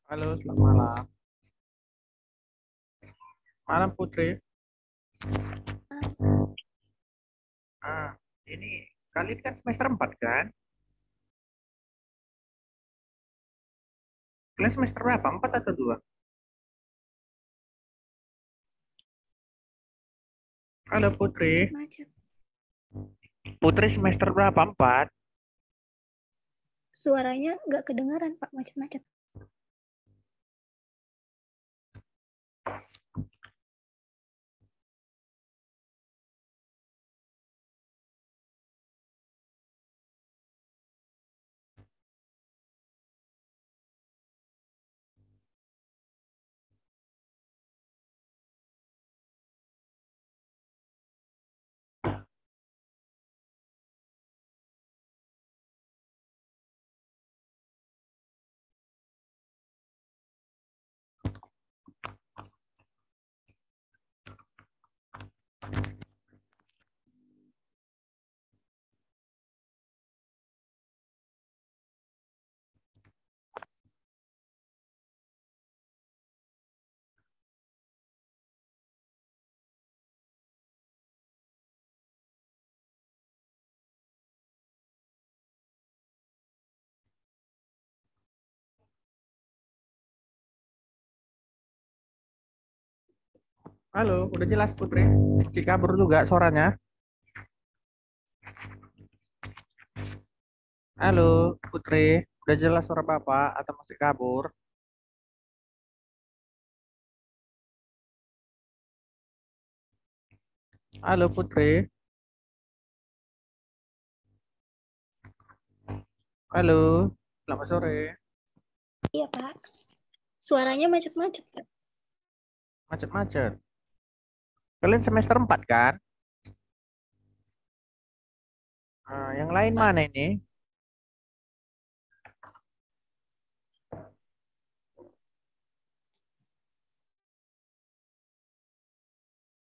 Halo, selamat malam. Malam Putri. Ah, ini kalian kan semester 4 kan? Kalian semester berapa? 4 atau 2? Halo Putri. Macet. Putri semester berapa? 4? Suaranya nggak kedengaran, Pak. Macet-macet. Halo, udah jelas Putri? Masih kabur juga suaranya? Halo Putri, udah jelas suara Bapak atau masih kabur? Halo Putri. Halo, selamat sore. Iya, Pak. Suaranya macet-macet, Pak. Macet-macet. Kalian semester 4 kan? Yang lain Pak, mana ini?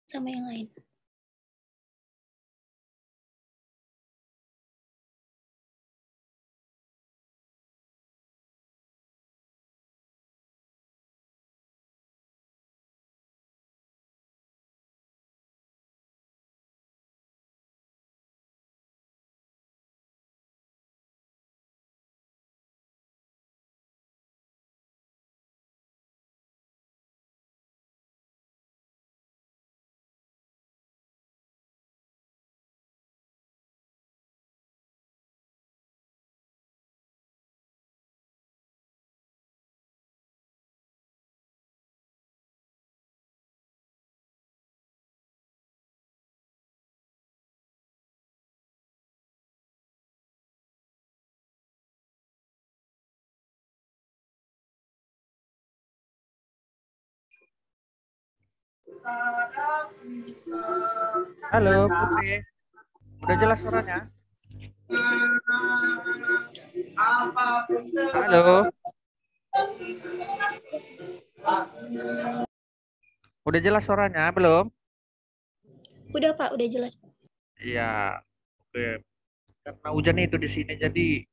sama yang lain. Halo Putri, udah jelas suaranya? Halo, udah jelas suaranya? Belum? Udah, Pak. Udah jelas. Iya, oke. Karena hujan itu di sini, jadi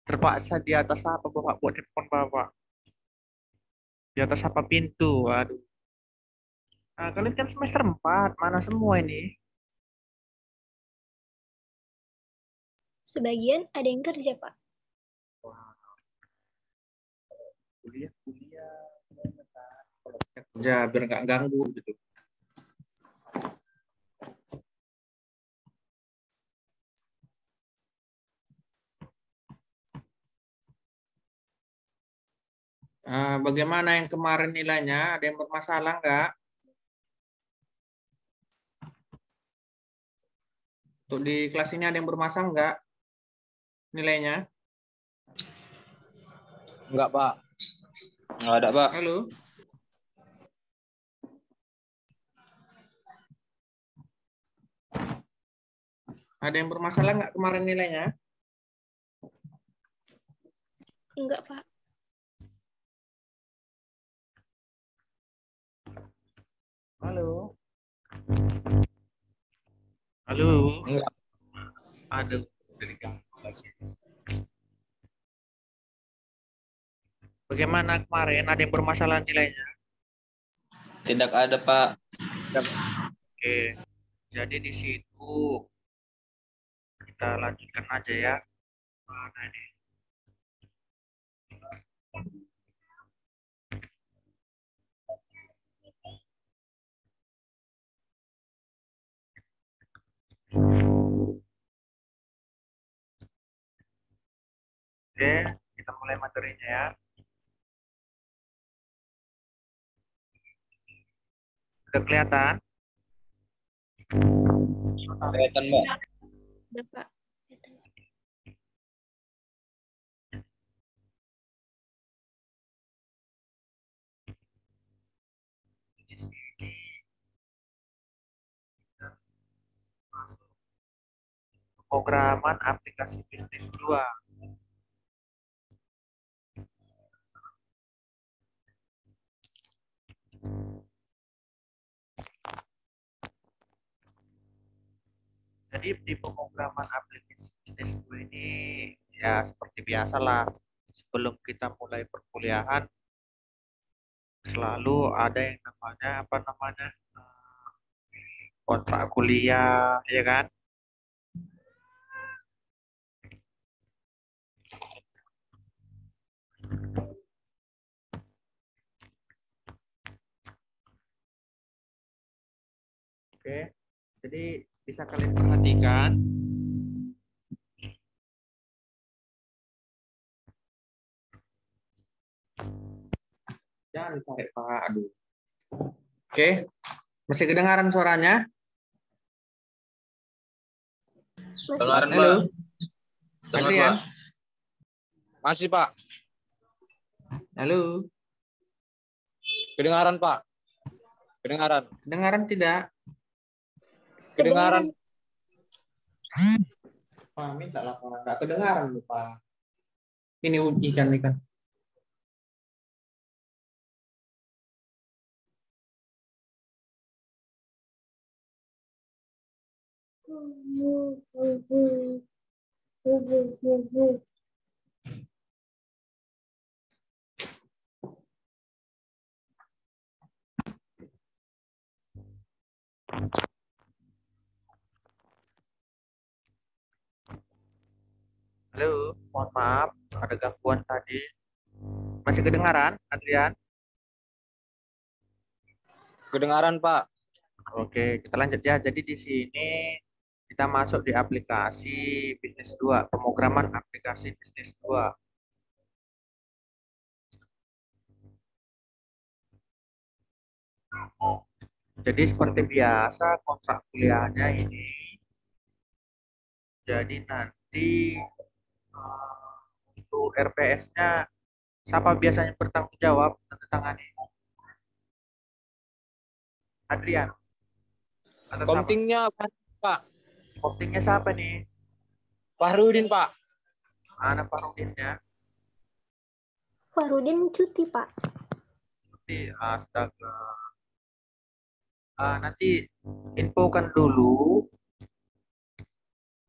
terpaksa di atas apa Bapak buat handphone Bapak? Di atas apa pintu? Waduh. Nah, kalian kan semester 4, mana semua ini? Sebagian ada yang kerja, Pak. Wah, kuliah, kuliah. Kerja biar nggak ganggu gitu. Bagaimana yang kemarin nilainya? Ada yang bermasalah nggak? Untuk di kelas ini ada yang bermasalah nggak nilainya? Enggak, Pak. Enggak ada, Pak. Halo? Ada yang bermasalah nggak kemarin nilainya? Enggak, Pak. Halo? Halo? Enggak. Aduh, dari ganggu lagi. Bagaimana kemarin? Ada yang bermasalah nilainya? Tidak ada, Pak. Oke. Jadi di situ kita lanjutkan aja ya. Mana ini? Oke, kita mulai materinya ya. Sudah kelihatan? Kelihatan, Mbak. Udah, Pak. Di sini kita masuk pemrograman aplikasi bisnis 2. Jadi di pemrograman aplikasi bisnis 2 ini ya seperti biasalah, sebelum kita mulai perkuliahan selalu ada yang namanya kontrak kuliah, ya kan? Oke, jadi bisa kalian perhatikan jangan ditarik Pak, aduh. Oke, masih kedengaran suaranya? Kedengaran, Halo, Pak. Dengar, Adrian. Pak. Masih, Pak. Halo, Kedengaran, Pak. Kedengaran. kedengaran tidak? Kedengaran. Pak, minta lah Pak, nggak kedengaran lupa. Ini ikan. Halo, mohon maaf, ada gangguan tadi. Masih kedengaran, Adrian? Kedengaran, Pak. Oke, kita lanjut ya. Jadi di sini kita masuk di aplikasi bisnis 2, pemrograman aplikasi bisnis 2. Jadi seperti biasa kontrak kuliahnya ini. Jadi nanti untuk RPS-nya siapa biasanya bertanggung jawab tanda tangan ini? Adrian atau siapa? Komtingnya, Pak. Komtingnya siapa nih? Fahrudin, Pak. Anak Pak Rudinnya. Pak Rudin cuti, Pak. Nanti astaga. Nanti infokan dulu,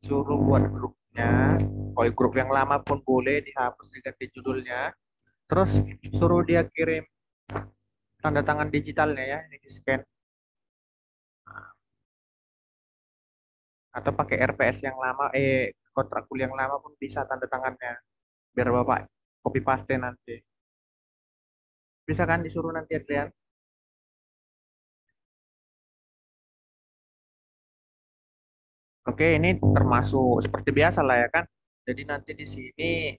suruh buat grupnya. Kalau grup yang lama pun boleh dihapus, diganti judulnya. Terus suruh dia kirim tanda tangan digitalnya ya, ini di scan. Atau pakai RPS yang lama, kontrak kuliah yang lama pun bisa tanda tangannya. Biar Bapak copy paste nanti. Bisa kan disuruh nanti Adrian? Oke, ini termasuk seperti biasa lah ya kan. Jadi nanti di sini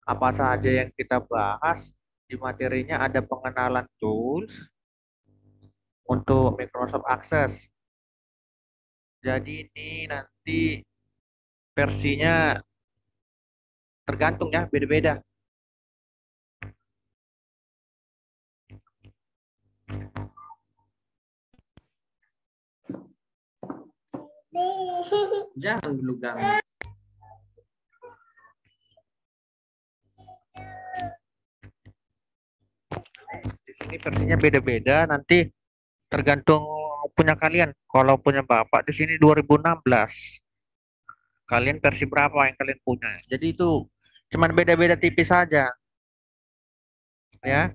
apa saja yang kita bahas di materinya ada pengenalan tools untuk Microsoft Access. Jadi ini nanti versinya tergantung ya, beda-beda. Jangan dulu ganggu. Di sini versinya beda-beda, nanti tergantung punya kalian. Kalau punya Bapak di sini 2016. Kalian versi berapa yang kalian punya? Jadi itu cuman beda-beda tipis saja. ya.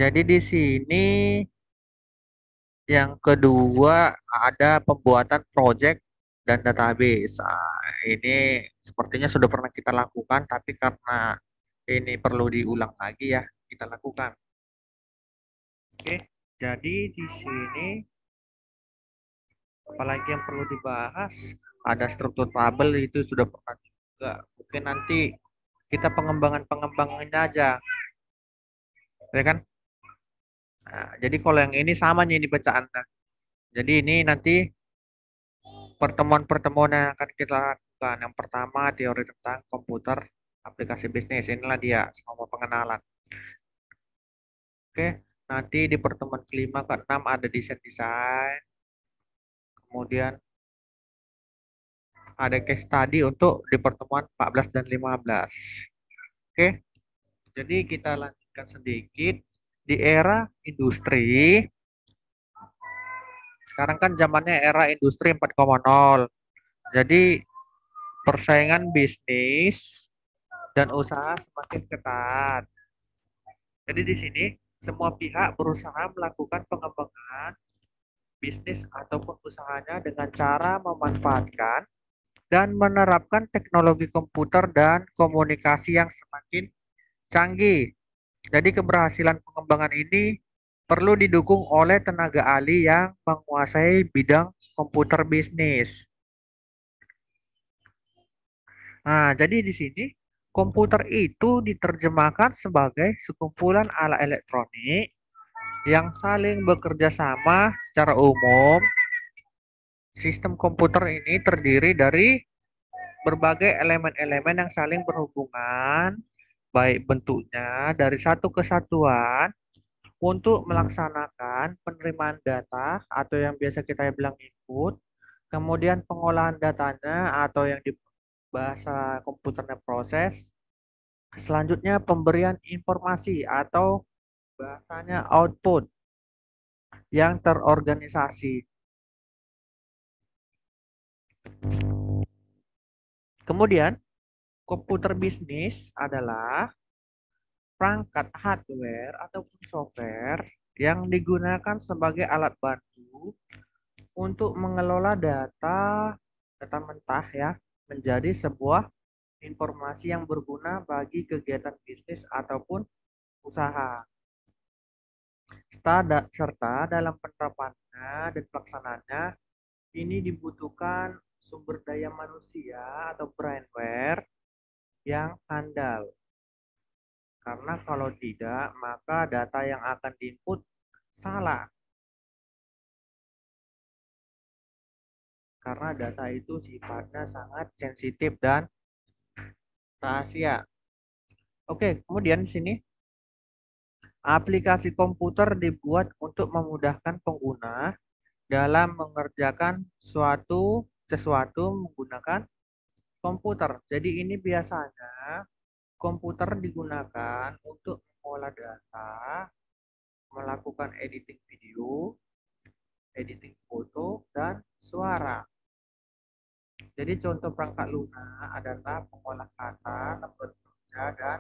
Jadi di sini yang kedua ada pembuatan project dan database. Ini sepertinya sudah pernah kita lakukan, tapi karena ini perlu diulang lagi ya, kita lakukan. Oke, jadi di sini apalagi yang perlu dibahas? Ada struktur tabel, itu sudah pernah juga. Mungkin nanti kita pengembangannya aja, ya kan? Nah, jadi kalau yang ini sama nih di bacaannya. Jadi ini nanti pertemuan-pertemuan yang akan kita lakukan. Yang pertama teori tentang komputer aplikasi bisnis. Inilah dia semua pengenalan. Oke, nanti di pertemuan kelima ke enam ada desain-desain. Kemudian ada case study untuk di pertemuan 14 dan 15. Oke, jadi kita lanjutkan sedikit. Di era industri, sekarang kan zamannya era industri 4.0. Jadi persaingan bisnis dan usaha semakin ketat. Jadi di sini semua pihak berusaha melakukan pengembangan bisnis ataupun usahanya dengan cara memanfaatkan dan menerapkan teknologi komputer dan komunikasi yang semakin canggih. Jadi keberhasilan pengembangan ini perlu didukung oleh tenaga ahli yang menguasai bidang komputer bisnis. Nah, jadi di sini komputer itu diterjemahkan sebagai sekumpulan alat elektronik yang saling bekerja sama secara umum. Sistem komputer ini terdiri dari berbagai elemen-elemen yang saling berhubungan, baik bentuknya dari satu kesatuan untuk melaksanakan penerimaan data atau yang biasa kita bilang input, kemudian pengolahan datanya atau yang di bahasa komputernya proses, selanjutnya pemberian informasi atau bahasanya output yang terorganisasi. Kemudian, komputer bisnis adalah perangkat hardware ataupun software yang digunakan sebagai alat bantu untuk mengelola data mentah ya, menjadi sebuah informasi yang berguna bagi kegiatan bisnis ataupun usaha. Serta dalam penerapannya dan pelaksanaannya ini dibutuhkan sumber daya manusia atau brainware yang handal. Karena kalau tidak, maka data yang akan diinput salah. Karena data itu sifatnya sangat sensitif dan rahasia. Oke, kemudian di sini aplikasi komputer dibuat untuk memudahkan pengguna dalam mengerjakan sesuatu menggunakan komputer. Jadi ini biasanya komputer digunakan untuk mengolah data, melakukan editing video, editing foto, dan suara. Jadi contoh perangkat lunak adalah pengolah kata, lembar kerja, dan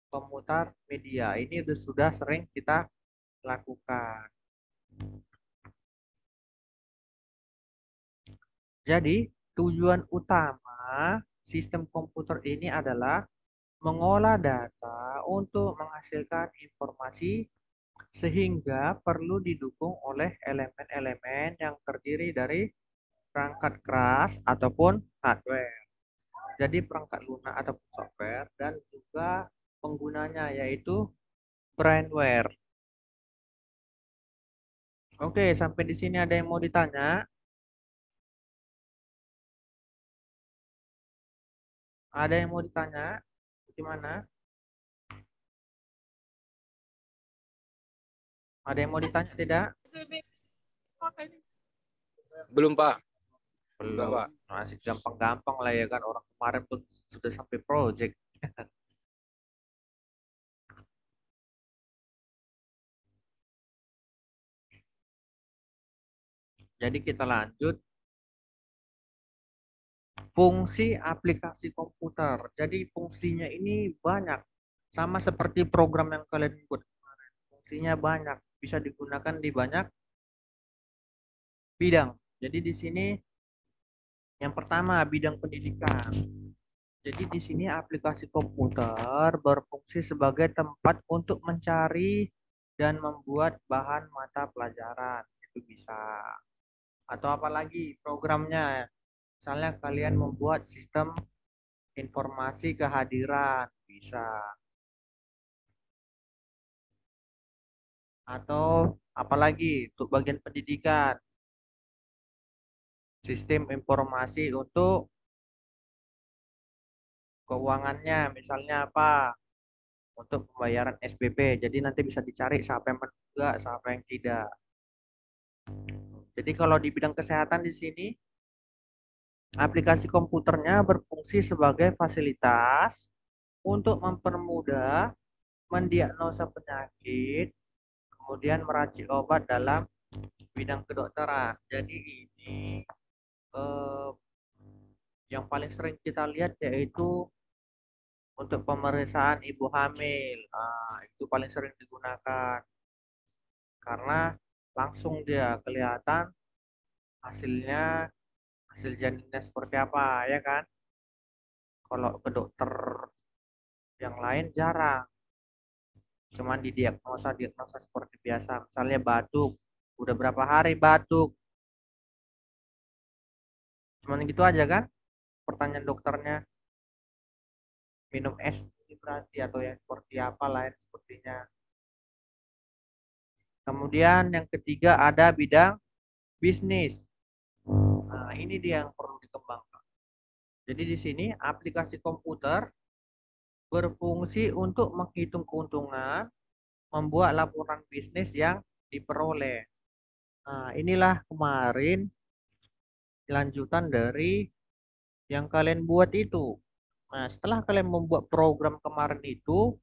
pemutar media. Ini sudah sering kita lakukan. Jadi tujuan utama sistem komputer ini adalah mengolah data untuk menghasilkan informasi sehingga perlu didukung oleh elemen-elemen yang terdiri dari perangkat keras ataupun hardware. Jadi perangkat lunak ataupun software dan juga penggunanya yaitu brainware. Oke, sampai di sini ada yang mau ditanya? Ada yang mau ditanya? Gimana? Ada yang mau ditanya tidak? Belum, Pak. Enggak, Belum. Pak. Masih gampang-gampang lah ya kan. Orang kemarin pun sudah sampai project. Jadi kita lanjut. fungsi aplikasi komputer. Jadi fungsinya ini banyak. Sama seperti program yang kalian buat kemarin. Fungsinya banyak. Bisa digunakan di banyak bidang. Jadi di sini yang pertama bidang pendidikan. Jadi di sini aplikasi komputer berfungsi sebagai tempat untuk mencari dan membuat bahan mata pelajaran. Itu bisa. Atau apalagi programnya. Misalnya kalian membuat sistem informasi kehadiran, bisa. Atau apalagi untuk bagian pendidikan, sistem informasi untuk keuangannya, misalnya apa? Untuk pembayaran SPP. Jadi nanti bisa dicari siapa yang menunggak, siapa yang tidak. Jadi kalau di bidang kesehatan di sini, aplikasi komputernya berfungsi sebagai fasilitas untuk mempermudah mendiagnosa penyakit, kemudian meracik obat dalam bidang kedokteran. Jadi ini eh, yang paling sering kita lihat yaitu untuk pemeriksaan ibu hamil. Itu paling sering digunakan karena langsung dia kelihatan hasilnya, hasil janinnya seperti apa, ya kan? Kalau ke dokter yang lain jarang, cuman didiagnosa seperti biasa. Misalnya batuk, udah berapa hari batuk, cuman gitu aja kan? Pertanyaan dokternya, minum es ini berarti atau yang seperti apa lain sepertinya. Kemudian yang ketiga ada bidang bisnis. Nah, ini dia yang perlu dikembangkan. Jadi di sini aplikasi komputer berfungsi untuk menghitung keuntungan, membuat laporan bisnis yang diperoleh. Nah, inilah kemarin lanjutan dari yang kalian buat itu. Nah, setelah kalian membuat program kemarin itu,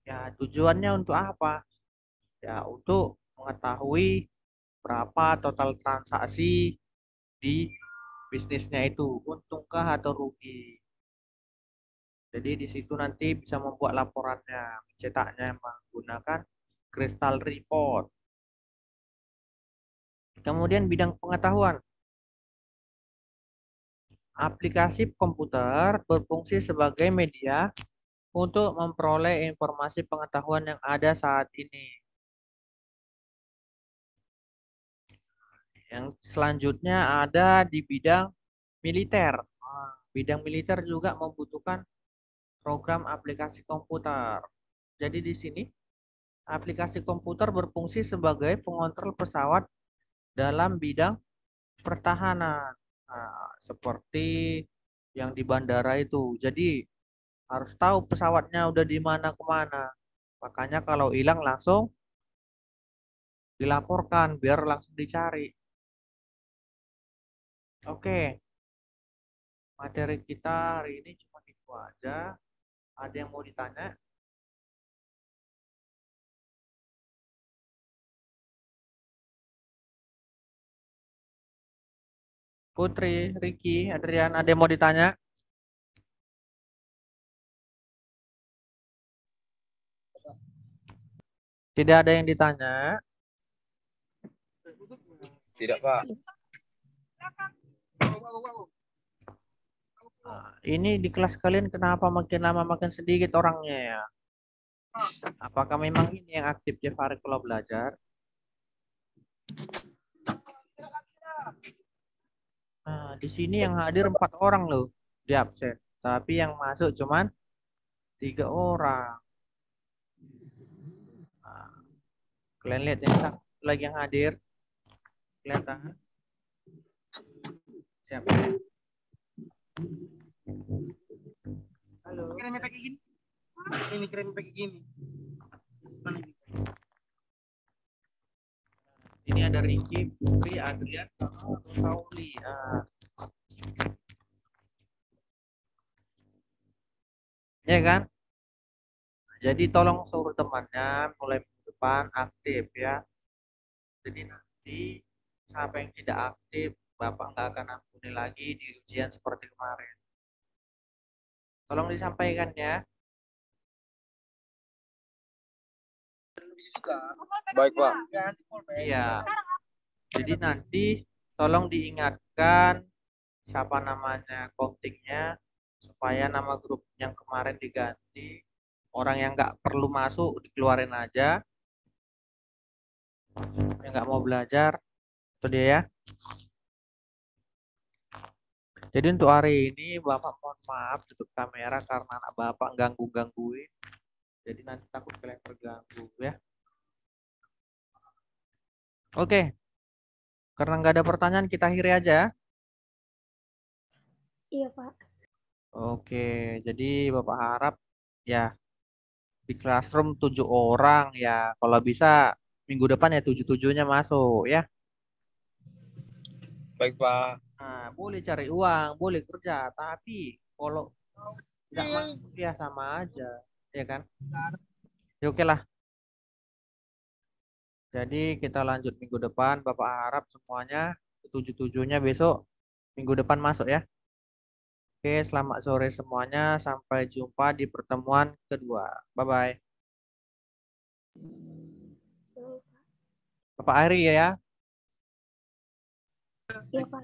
ya tujuannya untuk apa? Ya, untuk mengetahui berapa total transaksi di bisnisnya itu, untungkah atau rugi. Jadi di situ nanti bisa membuat laporannya, mencetaknya menggunakan Crystal Report. Kemudian bidang pengetahuan. Aplikasi komputer berfungsi sebagai media untuk memperoleh informasi pengetahuan yang ada saat ini. Yang selanjutnya ada di bidang militer. Bidang militer juga membutuhkan program aplikasi komputer. Jadi di sini aplikasi komputer berfungsi sebagai pengontrol pesawat dalam bidang pertahanan. Nah, seperti yang di bandara itu. Jadi harus tahu pesawatnya udah di mana kemana. Makanya kalau hilang langsung dilaporkan biar langsung dicari. Oke, materi kita hari ini cuma itu aja. Ada yang mau ditanya? Putri, Ricky, Adrian, ada yang mau ditanya? Tidak ada yang ditanya. Tidak, Pak. Nah, ini di kelas kalian kenapa makin lama makin sedikit orangnya ya? Apakah memang ini yang aktif tiap hari kalau belajar? Nah, di sini yang hadir 4 orang loh di absen. Tapi yang masuk cuman 3 orang. Nah, kalian lihat yang satu lagi yang hadir. Kelihatan? Siapa? Halo. Kirimnya pakai gini. Ini kirimnya pakai gini. Ini ada Ricky, Putri, Adrian, sama Sauli. Ya kan? Jadi tolong suruh temannya mulai minggu depan aktif ya. Jadi nanti siapa yang tidak aktif Bapak nggak akan ampuni lagi di ujian seperti kemarin. Tolong disampaikan ya. Baik, Pak. Iya. Jadi nanti tolong diingatkan siapa namanya kontingnya supaya nama grup yang kemarin diganti. Orang yang nggak perlu masuk dikeluarin aja. Yang nggak mau belajar itu dia ya. Jadi untuk hari ini Bapak mohon maaf tutup kamera karena anak Bapak gangguin. Jadi nanti takut kalian terganggu ya. Oke. Karena nggak ada pertanyaan kita akhiri aja. Iya, Pak. Oke, jadi Bapak harap ya di classroom 7 orang ya. Kalau bisa minggu depan ya 7-7-nya masuk ya. Baik, Pak. Nah, boleh cari uang, boleh kerja, tapi kalau nggak masuk ya sama aja, ya kan? Ya oke lah. Jadi kita lanjut minggu depan. Bapak harap semuanya 7-7-nya besok minggu depan masuk ya. Oke, selamat sore semuanya. Sampai jumpa di pertemuan kedua. Bye-bye. Bapak Ari ya. Iya, Pak.